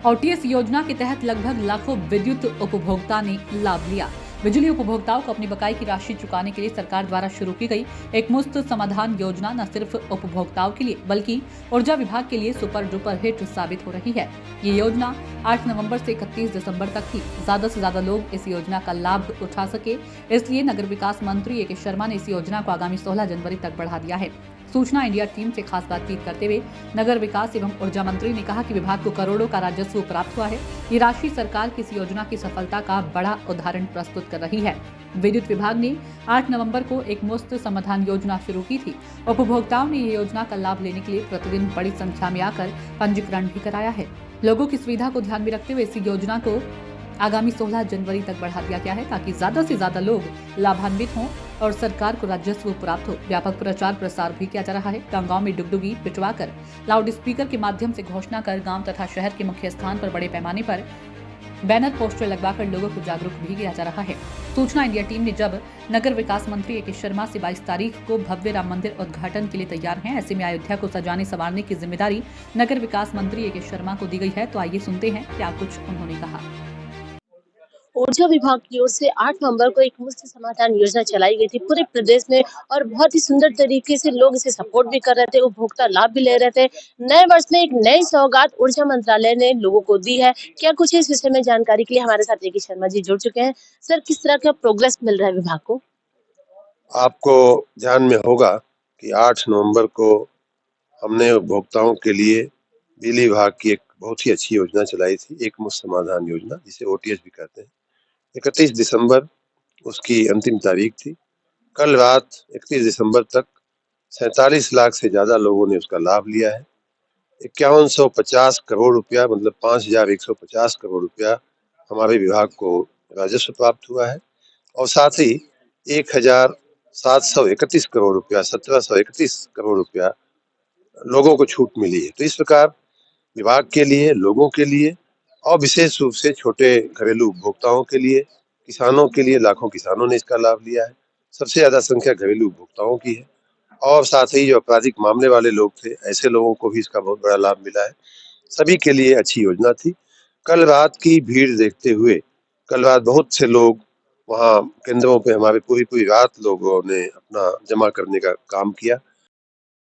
OTS योजना के तहत लगभग लाखों विद्युत उपभोक्ता ने लाभ लिया। बिजली उपभोक्ताओं को अपनी बकाई की राशि चुकाने के लिए सरकार द्वारा शुरू की गई एक मुफ्त समाधान योजना न सिर्फ उपभोक्ताओं के लिए बल्कि ऊर्जा विभाग के लिए सुपर डुपर हिट साबित हो रही है। ये योजना 8 नवंबर से 31 दिसंबर तक थी। ज्यादा से ज्यादा लोग इस योजना का लाभ उठा सके, इसलिए नगर विकास मंत्री ए.के. शर्मा ने इस योजना को आगामी 16 जनवरी तक बढ़ा दिया है। सूचना इंडिया टीम से खास बातचीत करते हुए नगर विकास एवं ऊर्जा मंत्री ने कहा कि विभाग को करोड़ों का राजस्व प्राप्त हुआ है। ये राशि सरकार की इस योजना की सफलता का बड़ा उदाहरण प्रस्तुत कर रही है। विद्युत विभाग ने 8 नवंबर को एक मुफ्त समाधान योजना शुरू की थी। उपभोक्ताओं ने ये योजना का लाभ लेने के लिए प्रतिदिन बड़ी संख्या में आकर पंजीकरण भी कराया है। लोगों की सुविधा को ध्यान में रखते हुए इस योजना को आगामी 16 जनवरी तक बढ़ा दिया गया है ताकि ज्यादा से ज्यादा लोग लाभान्वित हों और सरकार को राजस्व प्राप्त हो। व्यापक प्रचार प्रसार भी किया जा रहा है। गांव में डुगडुगी पिटवाकर लाउड स्पीकर के माध्यम से घोषणा कर गांव तथा शहर के मुख्य स्थान पर बड़े पैमाने पर बैनर पोस्टर लगवाकर लोगों को जागरूक भी किया जा रहा है। सूचना इंडिया टीम ने जब नगर विकास मंत्री ए.के. शर्मा से 22 तारीख को भव्य राम मंदिर उद्घाटन के लिए तैयार हैं, ऐसे में अयोध्या को सजाने संवारने की जिम्मेदारी नगर विकास मंत्री ए.के. शर्मा को दी गई है। तो आइए सुनते हैं क्या कुछ उन्होंने कहा। ऊर्जा विभाग की ओर से 8 नवंबर को एक मुफ्त समाधान योजना चलाई गई थी पूरे प्रदेश में और बहुत ही सुंदर तरीके से लोग इसे सपोर्ट भी कर रहे थे, उपभोक्ता लाभ भी ले रहे थे। नए वर्ष में एक नई सौगात ऊर्जा मंत्रालय ने लोगों को दी है। क्या कुछ इस विषय में जानकारी के लिए हमारे साथ ए.के. शर्मा जी जुड़ चुके हैं। सर, किस तरह का प्रोग्रेस मिल रहा है विभाग को? आपको ध्यान में होगा कि 8 नवंबर को हमने उपभोक्ताओं के लिए बिजली विभाग की एक बहुत ही अच्छी योजना चलाई थी, एक मुफ्त समाधान योजना, जिसे ओटीएस भी कहते हैं। 31 दिसंबर उसकी अंतिम तारीख थी। कल रात 31 दिसंबर तक 47 लाख से ज्यादा लोगों ने उसका लाभ लिया है। 5150 करोड़ रुपया मतलब 5150 करोड़ रुपया हमारे विभाग को राजस्व प्राप्त हुआ है और साथ ही 1731 करोड़ रुपया 1731 करोड़ रुपया लोगों को छूट मिली है। तो इस प्रकार विभाग के लिए, लोगों के लिए और विशेष रूप से छोटे घरेलू उपभोक्ताओं के लिए, किसानों के लिए लाखों किसानों ने इसका लाभ लिया है। सबसे ज्यादा संख्या घरेलू उपभोक्ताओं की है और साथ ही जो आपराधिक मामले वाले लोग थे, ऐसे लोगों को भी इसका बहुत बड़ा लाभ मिला है। सभी के लिए अच्छी योजना थी। कल रात की भीड़ देखते हुए कल रात बहुत से लोग वहाँ केंद्रों पे हमारे पूरी रात लोगों ने अपना जमा करने का काम किया।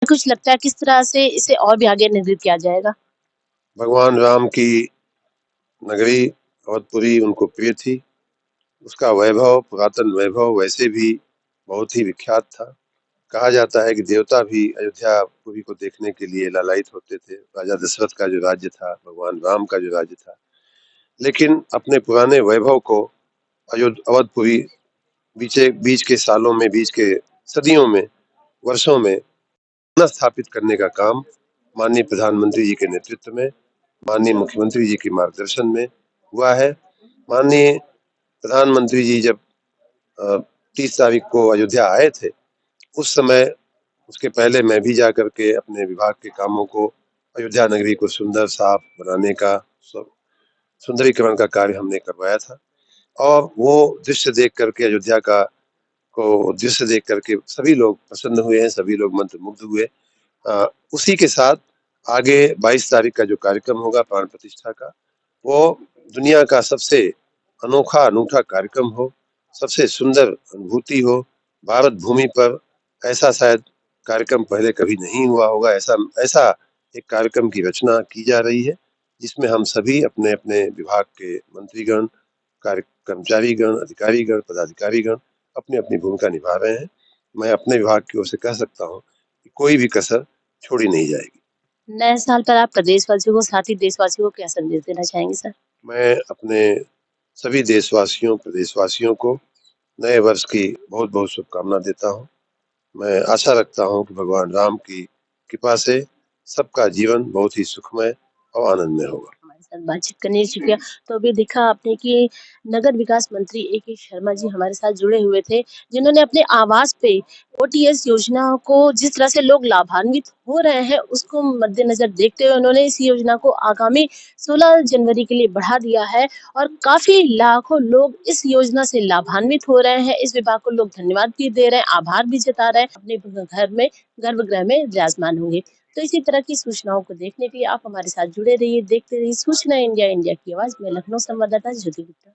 कुछ लगता है किस तरह से इसे और भी आगे निर्मित किया जाएगा? भगवान राम की नगरी अवधपुरी उनको प्रिय थी। उसका वैभव, पुरातन वैभव वैसे भी बहुत ही विख्यात था। कहा जाता है कि देवता भी अयोध्यापुरी को देखने के लिए लालायित होते थे। राजा दशरथ का जो राज्य था, भगवान राम का जो राज्य था, लेकिन अपने पुराने वैभव को अवधपुरी बीच के सालों में, बीच के सदियों में, वर्षों में पुनः स्थापित करने का काम माननीय प्रधानमंत्री जी के नेतृत्व में, माननीय मुख्यमंत्री जी के मार्गदर्शन में हुआ है। माननीय प्रधानमंत्री जी जब 30 तारीख को अयोध्या आए थे, उस समय उसके पहले मैं भी जा करके अपने विभाग के कामों को, अयोध्या नगरी को सुंदर साफ बनाने का, सुंदरीकरण का कार्य हमने करवाया था और वो दृश्य देख करके, अयोध्या का को दृश्य देख करके सभी लोग प्रसन्न हुए हैं, सभी लोग मंत्रमुग्ध हुए। उसी के साथ आगे 22 तारीख का जो कार्यक्रम होगा प्राण प्रतिष्ठा का, वो दुनिया का सबसे अनूठा कार्यक्रम हो, सबसे सुंदर अनुभूति हो। भारत भूमि पर ऐसा शायद कार्यक्रम पहले कभी नहीं हुआ होगा। ऐसा एक कार्यक्रम की रचना की जा रही है जिसमें हम सभी अपने अपने विभाग के मंत्रीगण, कर्मचारीगण, अधिकारीगण, पदाधिकारीगण अपनी अपनी भूमिका निभा रहे हैं। मैं अपने विभाग की ओर से कह सकता हूँ कि कोई भी कसर छोड़ी नहीं जाएगी। नए साल पर आप प्रदेशवासियों को, साथ ही देशवासियों को क्या संदेश देना चाहेंगे सर? मैं अपने सभी देशवासियों, प्रदेशवासियों को नए वर्ष की बहुत बहुत शुभकामना देता हूँ। मैं आशा रखता हूँ कि भगवान राम की कृपा से सबका जीवन बहुत ही सुखमय और आनंदमय होगा। हमारे साथ बातचीत करने के लिए शुक्रिया। तो अभी देखा आपने कि नगर विकास मंत्री ए.के. शर्मा जी हमारे साथ जुड़े हुए थे, जिन्होंने अपने आवास पे ओटीएस योजना को जिस तरह से लोग लाभान्वित हो रहे हैं, उसको मद्देनजर देखते हुए उन्होंने इस योजना को आगामी 16 जनवरी के लिए बढ़ा दिया है और काफी लाखों लोग इस योजना से लाभान्वित हो रहे हैं। इस विभाग को लोग धन्यवाद भी दे रहे हैं, आभार भी जता रहे हैं। अपने घर में, गर्भगृह में विराजमान होंगे। तो इसी तरह की सूचनाओं को देखने के लिए आप हमारे साथ जुड़े रहिए, देखते रहिए सूचना इंडिया, इंडिया की आवाज़ में लखनऊ संवाददाता ज्योति गुप्ता।